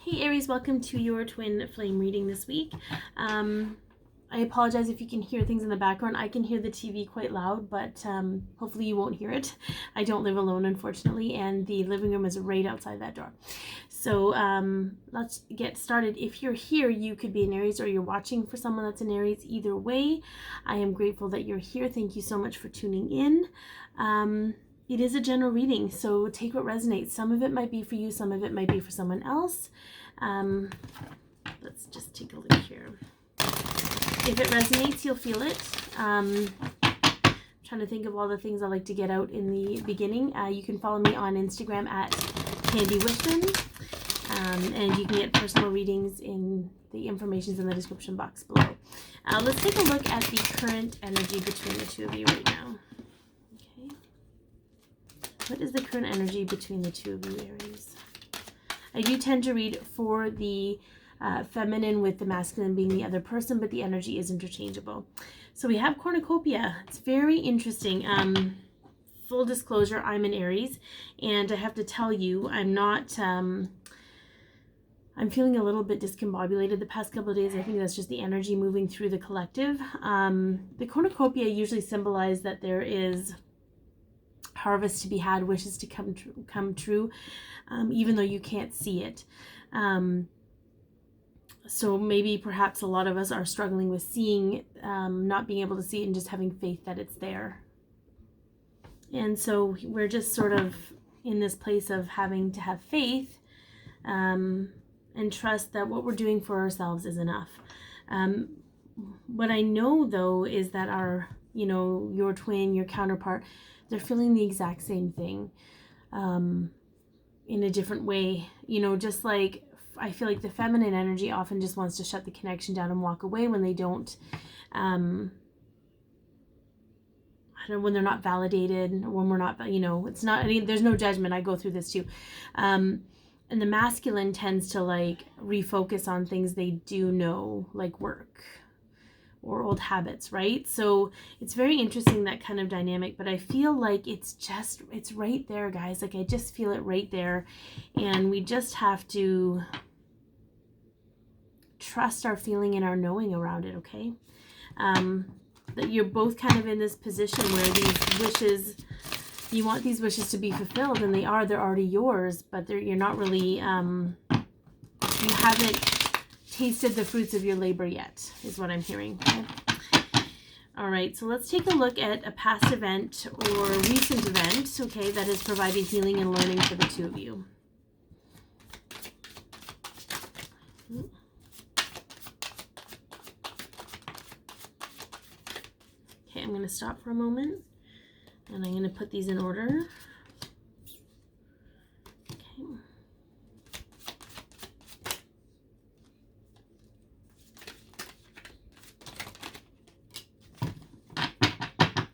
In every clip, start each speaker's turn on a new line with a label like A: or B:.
A: Hey Aries, welcome to your twin flame reading this week. I apologize if you can hear things in the background. I can hear the TV quite loud, but hopefully you won't hear it. I don't live alone, unfortunately, and the living room is right outside that door. So let's get started. If you're here, you could be an Aries, or you're watching for someone that's an Aries. Either way, I am grateful that you're here. Thank you so much for tuning in. It is a general reading, so take what resonates. Some of it might be for you, some of it might be for someone else. Let's just take a look here. If it resonates, you'll feel it. I'm trying to think of all the things I like to get out in the beginning. You can follow me on Instagram at Candy Wishman, and you can get personal readings in the information's in the description box below. Let's take a look at the current energy between the two of you right now. What is the current energy between the two of you, Aries? I do tend to read for the feminine with the masculine being the other person, but the energy is interchangeable. So we have cornucopia. It's very interesting. Full disclosure, I'm an Aries, and I have to tell you, I'm not... I'm feeling a little bit discombobulated the past couple of days. I think that's just the energy moving through the collective. The cornucopia usually symbolize that there is harvest to be had, wishes to come true, even though you can't see it. So maybe perhaps a lot of us are struggling with seeing, not being able to see it and just having faith that it's there. And so we're just sort of in this place of having to have faith and trust that what we're doing for ourselves is enough. What I know though is that our, your twin, your counterpart, they're feeling the exact same thing in a different way. Just like I feel like the feminine energy often just wants to shut the connection down and walk away when they don't, when they're not validated, when we're not, it's not, there's no judgment. I go through this too. And the masculine tends to like refocus on things they do know, like work or old habits, right? So it's very interesting, that kind of dynamic, but I feel like it's right there, guys. Like I just feel it right there, and we just have to trust our feeling and our knowing around it, okay? That you're both kind of in this position where these wishes, you want these wishes to be fulfilled, and they're already yours, but you're not really, you haven't tasted the fruits of your labor yet, is what I'm hearing. Okay? All right, so let's take a look at a past event or recent event, okay, that has provided healing and learning for the two of you. Okay, I'm going to stop for a moment, and I'm going to put these in order.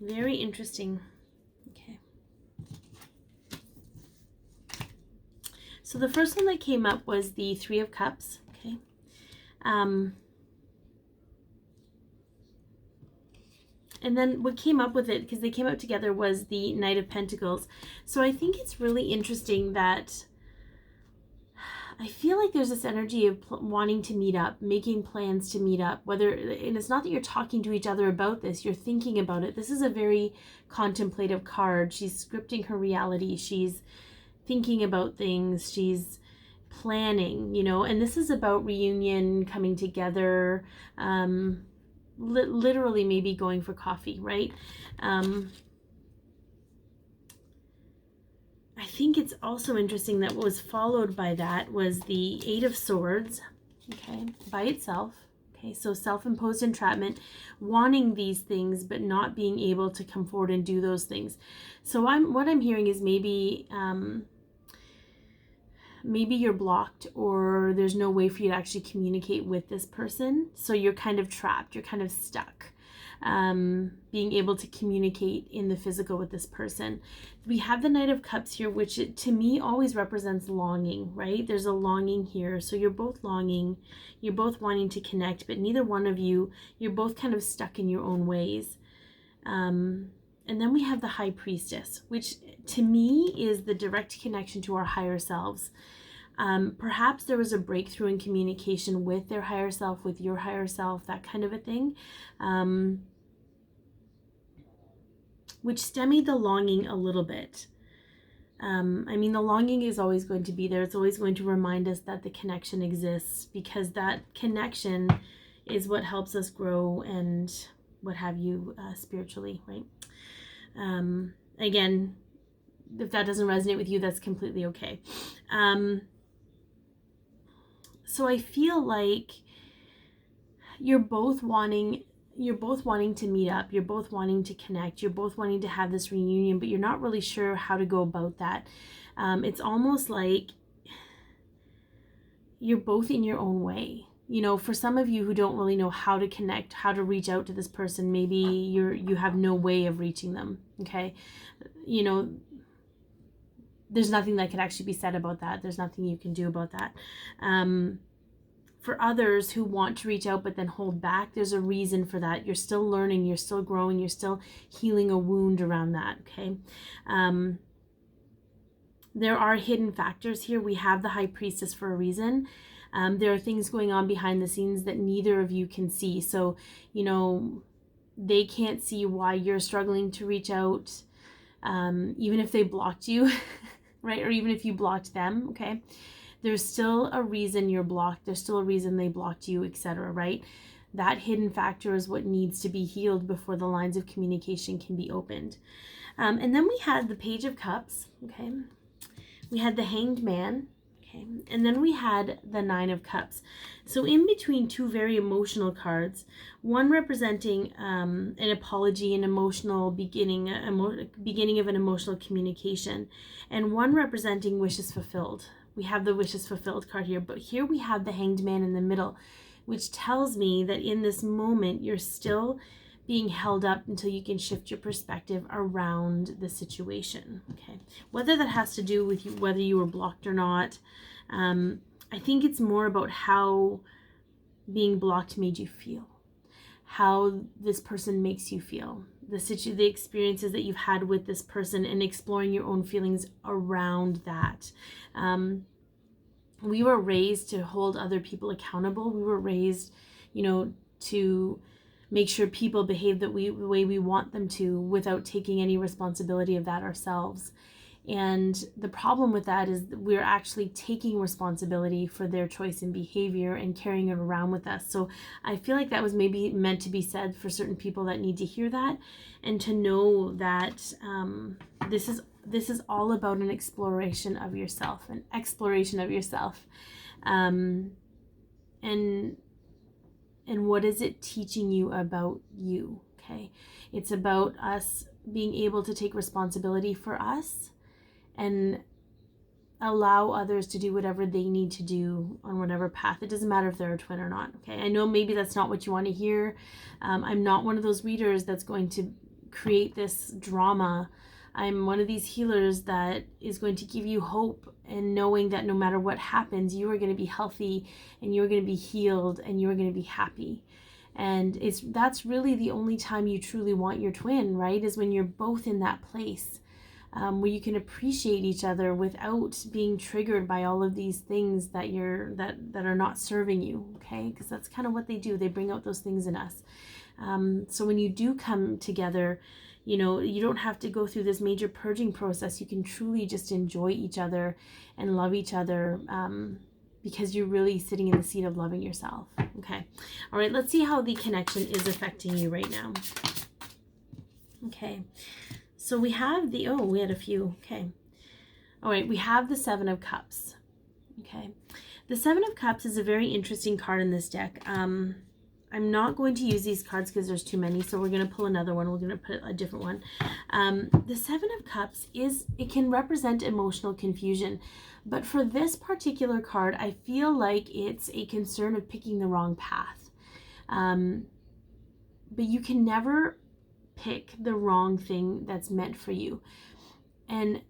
A: Very interesting. Okay. So the first one that came up was the Three of Cups. Okay. And then what came up with it, because they came out together, was the Knight of Pentacles. So I think it's really interesting that I feel like there's this energy of wanting to meet up, making plans to meet up, and it's not that you're talking to each other about this, you're thinking about it. This is a very contemplative card. She's scripting her reality. She's thinking about things. She's planning, and this is about reunion, coming together, literally maybe going for coffee, right? I think it's also interesting that what was followed by that was the Eight of Swords, okay, by itself. Okay, so self-imposed entrapment, wanting these things but not being able to come forward and do those things. So what I'm hearing is maybe you're blocked, or there's no way for you to actually communicate with this person. So you're kind of trapped, you're kind of stuck. Being able to communicate in the physical with this person. We have the Knight of Cups here, which to me always represents longing, right? There's a longing here. So you're both longing, you're both wanting to connect, but neither one of you, you're both kind of stuck in your own ways. And then we have the High Priestess, which to me is the direct connection to our higher selves. Perhaps there was a breakthrough in communication with their higher self, with your higher self, that kind of a thing, which stymied the longing a little bit. I mean, the longing is always going to be there. It's always going to remind us that the connection exists, because that connection is what helps us grow and what have you spiritually, right? Again, if that doesn't resonate with you, that's completely okay. So I feel like you're both wanting to meet up, you're both wanting to connect, you're both wanting to have this reunion, but you're not really sure how to go about that. It's almost like you're both in your own way. You know, for some of you who don't really know how to connect, how to reach out to this person, maybe you have no way of reaching them, okay? You know, there's nothing that could actually be said about that. There's nothing you can do about that. For others who want to reach out but then hold back, there's a reason for that. You're still learning, you're still growing, you're still healing a wound around that, okay? There are hidden factors here. We have the High Priestess for a reason. There are things going on behind the scenes that neither of you can see. So, you know, they can't see why you're struggling to reach out, even if they blocked you, right? Or even if you blocked them, okay? There's still a reason you're blocked. There's still a reason they blocked you, etc., right? That hidden factor is what needs to be healed before the lines of communication can be opened. And then we had the Page of Cups, okay? We had the Hanged Man, okay? And then we had the Nine of Cups. So in between two very emotional cards, one representing an apology, an emotional beginning, beginning of an emotional communication, and one representing wishes fulfilled. We have the wishes fulfilled card here, but here we have the Hanged Man in the middle, which tells me that in this moment, you're still being held up until you can shift your perspective around the situation, okay? Whether that has to do with you, whether you were blocked or not, I think it's more about how being blocked made you feel, how this person makes you feel, the experiences that you've had with this person, and exploring your own feelings around that. We were raised to hold other people accountable. We were raised, you know, to make sure people behave the way we want them to without taking any responsibility of that ourselves. And the problem with that is that we're actually taking responsibility for their choice and behavior and carrying it around with us. So I feel like that was maybe meant to be said for certain people that need to hear that, and to know that this is all about an exploration of yourself, and what is it teaching you about you, okay? It's about us being able to take responsibility for us and allow others to do whatever they need to do on whatever path. It doesn't matter if they're a twin or not, okay? I know maybe that's not what you want to hear. I'm not one of those readers that's going to create this drama. I'm one of these healers that is going to give you hope, and knowing that no matter what happens, you are going to be healthy and you're going to be healed and you're going to be happy. And that's really the only time you truly want your twin, right? Is when you're both in that place where you can appreciate each other without being triggered by all of these things that are not serving you, okay? Because that's kind of what they do. They bring out those things in us. So when you do come together, you know, you don't have to go through this major purging process. You can truly just enjoy each other and love each other because you're really sitting in the seat of loving yourself. Okay. All right. Let's see how the connection is affecting you right now. Okay. So we have we had a few. Okay. All right. We have the Seven of Cups. Okay. The Seven of Cups is a very interesting card in this deck. I'm not going to use these cards because there's too many, so we're going to pull another one. We're going to put a different one. The Seven of Cups it can represent emotional confusion, but for this particular card, I feel like it's a concern of picking the wrong path. But you can never pick the wrong thing that's meant for you. And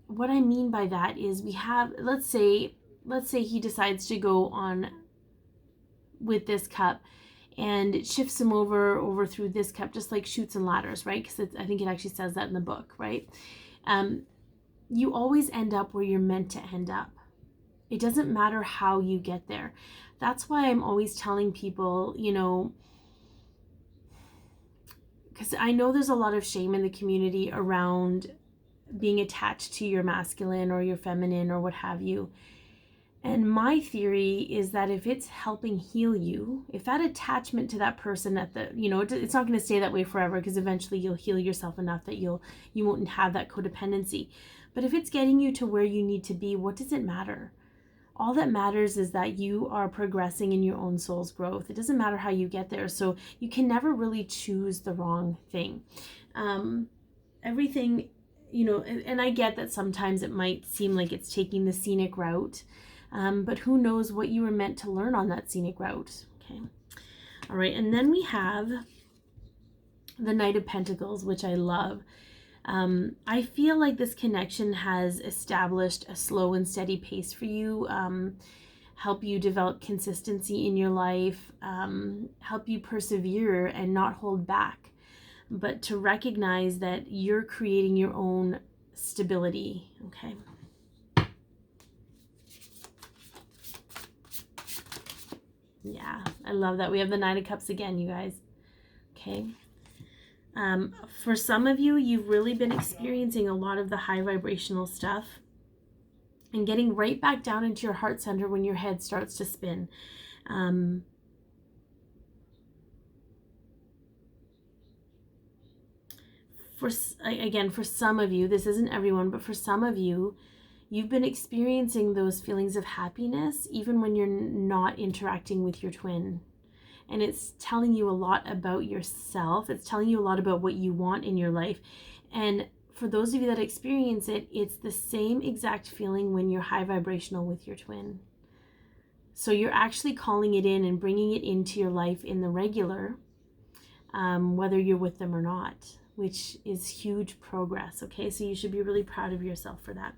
A: what I mean by that is we have, let's say he decides to go on with this cup, and it shifts him over through this cup, just like Chutes and Ladders, right? Because I think it actually says that in the book, right? You always end up where you're meant to end up. It doesn't matter how you get there. That's why I'm always telling people, you know, because I know there's a lot of shame in the community around being attached to your masculine or your feminine or what have you. And my theory is that if it's helping heal you, if that attachment to that person at the, you know, it's not going to stay that way forever, because eventually you'll heal yourself enough that you won't have that codependency. But if it's getting you to where you need to be, what does it matter? All that matters is that you are progressing in your own soul's growth. It doesn't matter how you get there. So you can never really choose the wrong thing. Everything, you know, and I get that sometimes it might seem like it's taking the scenic route. But who knows what you were meant to learn on that scenic route. Okay. All right. And then we have the Knight of Pentacles, which I love. I feel like this connection has established a slow and steady pace for you, help you develop consistency in your life, help you persevere and not hold back, but to recognize that you're creating your own stability. Okay. Yeah, I love that. We have the Nine of Cups again, you guys. Okay. For some of you, you've really been experiencing a lot of the high vibrational stuff and getting right back down into your heart center when your head starts to spin. For some of you, this isn't everyone, but for some of you, you've been experiencing those feelings of happiness even when you're not interacting with your twin. And it's telling you a lot about yourself. It's telling you a lot about what you want in your life. And for those of you that experience it, it's the same exact feeling when you're high vibrational with your twin. So you're actually calling it in and bringing it into your life in the regular, whether you're with them or not, which is huge progress. Okay, so you should be really proud of yourself for that.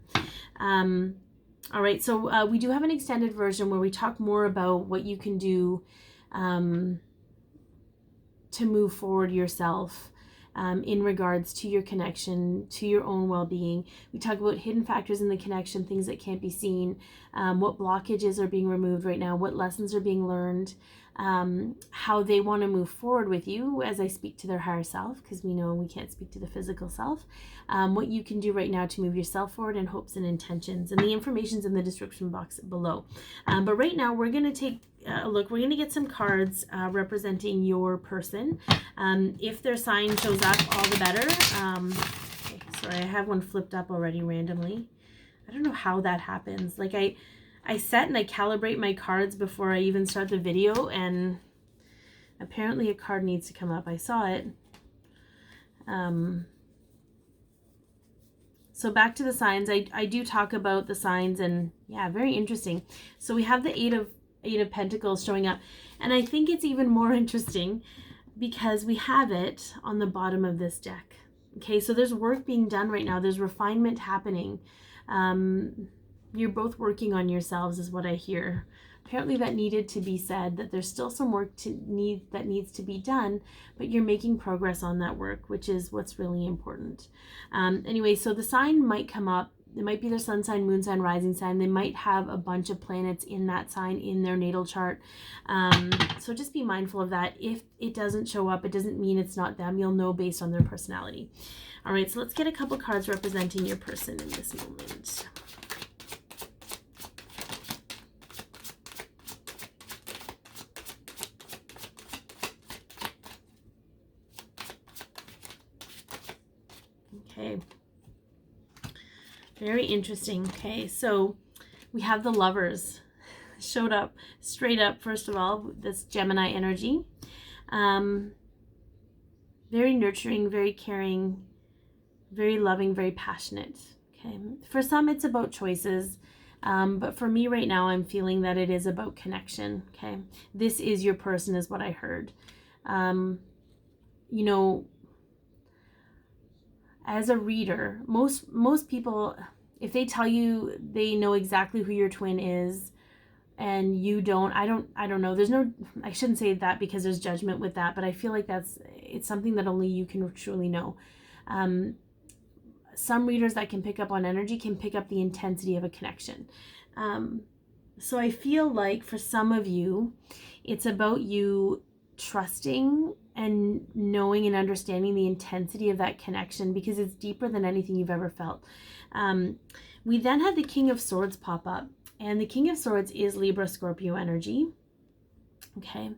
A: All right, so we do have an extended version where we talk more about what you can do to move forward yourself in regards to your connection, to your own well-being. We talk about hidden factors in the connection, things that can't be seen, what blockages are being removed right now, what lessons are being learned, how they want to move forward with you as I speak to their higher self, because we know we can't speak to the physical self, what you can do right now to move yourself forward, and hopes and intentions. And the information's in the description box below. But right now we're going to take a look. We're going to get some cards representing your person. If their sign shows up, all the better. Okay, sorry, I have one flipped up already randomly. I don't know how that happens. Like I set and I calibrate my cards before I even start the video, and apparently a card needs to come up. I saw it. So back to the signs. I do talk about the signs, and yeah, very interesting. So we have the Eight of Pentacles showing up, and I think it's even more interesting because we have it on the bottom of this deck. Okay, so there's work being done right now. There's refinement happening. You're both working on yourselves is what I hear. Apparently that needed to be said, that there's still some work that needs to be done, but you're making progress on that work, which is what's really important. Anyway, so the sign might come up. It might be their sun sign, moon sign, rising sign. They might have a bunch of planets in that sign in their natal chart. So just be mindful of that. If it doesn't show up, it doesn't mean it's not them. You'll know based on their personality. All right, so let's get a couple cards representing your person in this moment. Okay. Very interesting. Okay, so we have the Lovers showed up straight up. First of all, this Gemini energy. Very nurturing, very caring, very loving, very passionate. Okay. For some, it's about choices. But for me right now, I'm feeling that it is about connection. Okay. This is your person is what I heard. You know, as a reader, most people, if they tell you they know exactly who your twin is and you don't, I don't know. There's no, I shouldn't say that because there's judgment with that, but I feel like it's something that only you can truly know. Some readers that can pick up on energy can pick up the intensity of a connection. So I feel like for some of you, it's about you trusting and knowing and understanding the intensity of that connection, because it's deeper than anything you've ever felt. We then had the King of Swords pop up, and the King of Swords is Libra Scorpio energy. Okay.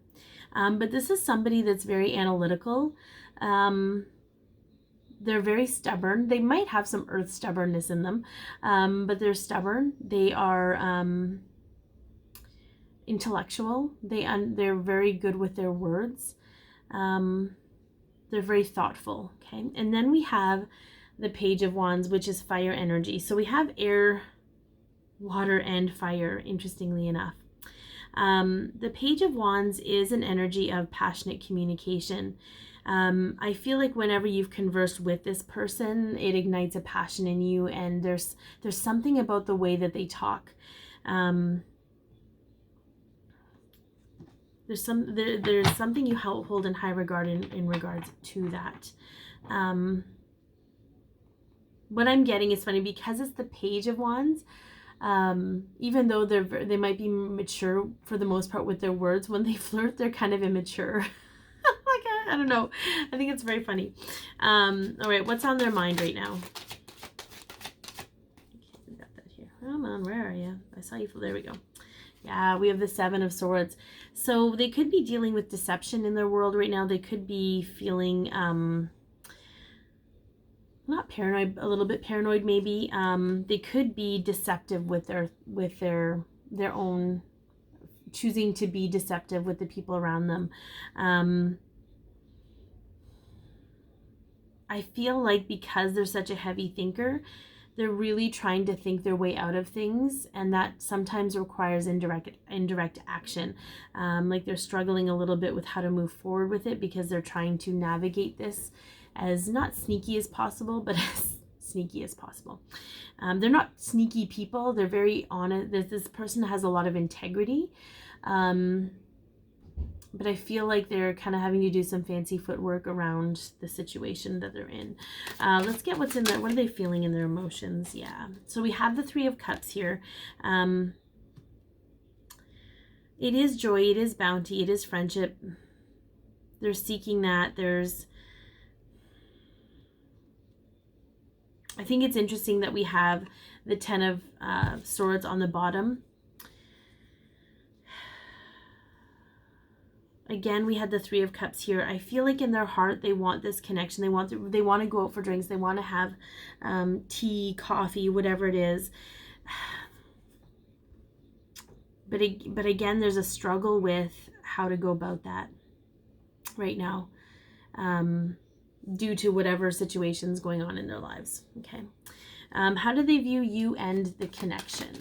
A: But this is somebody that's very analytical. They're very stubborn. They might have some earth stubbornness in them, but they're stubborn. They are intellectual. They're very good with their words. They're very thoughtful. Okay. And then we have the Page of Wands, which is fire energy. So we have air, water, and fire, interestingly enough. The Page of Wands is an energy of passionate communication. I feel like whenever you've conversed with this person, it ignites a passion in you, and there's something about the way that they talk. There's something you hold in high regard in regards to that. What I'm getting is funny because it's the Page of Wands. Even though they might be mature for the most part with their words, when they flirt, they're kind of immature. Like, I don't know. I think it's very funny. All right, what's on their mind right now? Okay, we got that here. Come on, where are you? I saw you. There we go. Yeah, we have the Seven of Swords. So they could be dealing with deception in their world right now. They could be feeling not paranoid, a little bit paranoid maybe. They could be deceptive with their own, choosing to be deceptive with the people around them. I feel like because they're such a heavy thinker, they're really trying to think their way out of things, and that sometimes requires indirect action. Like they're struggling a little bit with how to move forward with it, because they're trying to navigate this as not sneaky as possible, but as sneaky as possible. They're not sneaky people. They're very honest. This person has a lot of integrity. But I feel like they're kind of having to do some fancy footwork around the situation that they're in. Let's get what's in there. What are they feeling in their emotions? Yeah. So we have the Three of Cups here. It is joy. It is bounty. It is friendship. They're seeking that. I think it's interesting that we have the Ten of Swords on the bottom. Again, we had the Three of Cups here. I feel like in their heart, they want this connection. They want to go out for drinks. They want to have tea, coffee, whatever it is. But again, there's a struggle with how to go about that right now, due to whatever situation's going on in their lives. Okay. How do they view you and the connection?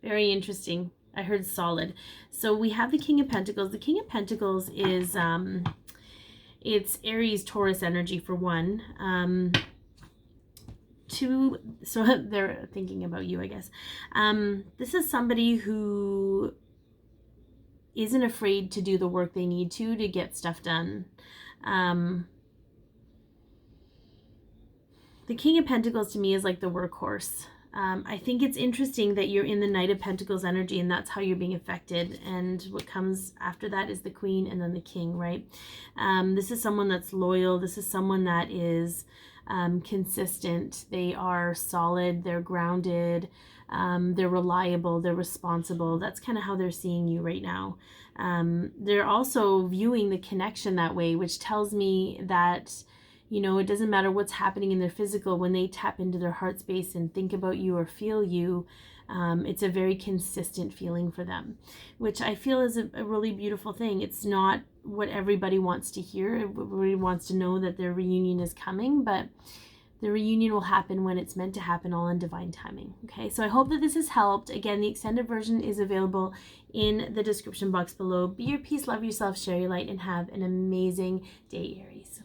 A: Very interesting. I heard solid. So we have the King of Pentacles. The King of Pentacles is it's Aries Taurus energy for one. Two, so they're thinking about you, I guess. This is somebody who isn't afraid to do the work they need to get stuff done. The King of Pentacles to me is like the workhorse. I think it's interesting that you're in the Knight of Pentacles energy, and that's how you're being affected. And what comes after that is the Queen and then the King, right? This is someone that's loyal. This is someone that is consistent. They are solid. They're grounded. They're reliable. They're responsible. That's kind of how they're seeing you right now. They're also viewing the connection that way, which tells me that, you know, it doesn't matter what's happening in their physical. When they tap into their heart space and think about you or feel you, it's a very consistent feeling for them, which I feel is a really beautiful thing. It's not what everybody wants to hear. Everybody wants to know that their reunion is coming, but the reunion will happen when it's meant to happen, all in divine timing. Okay, so I hope that this has helped. Again, the extended version is available in the description box below. Be your peace, love yourself, share your light, and have an amazing day, Aries.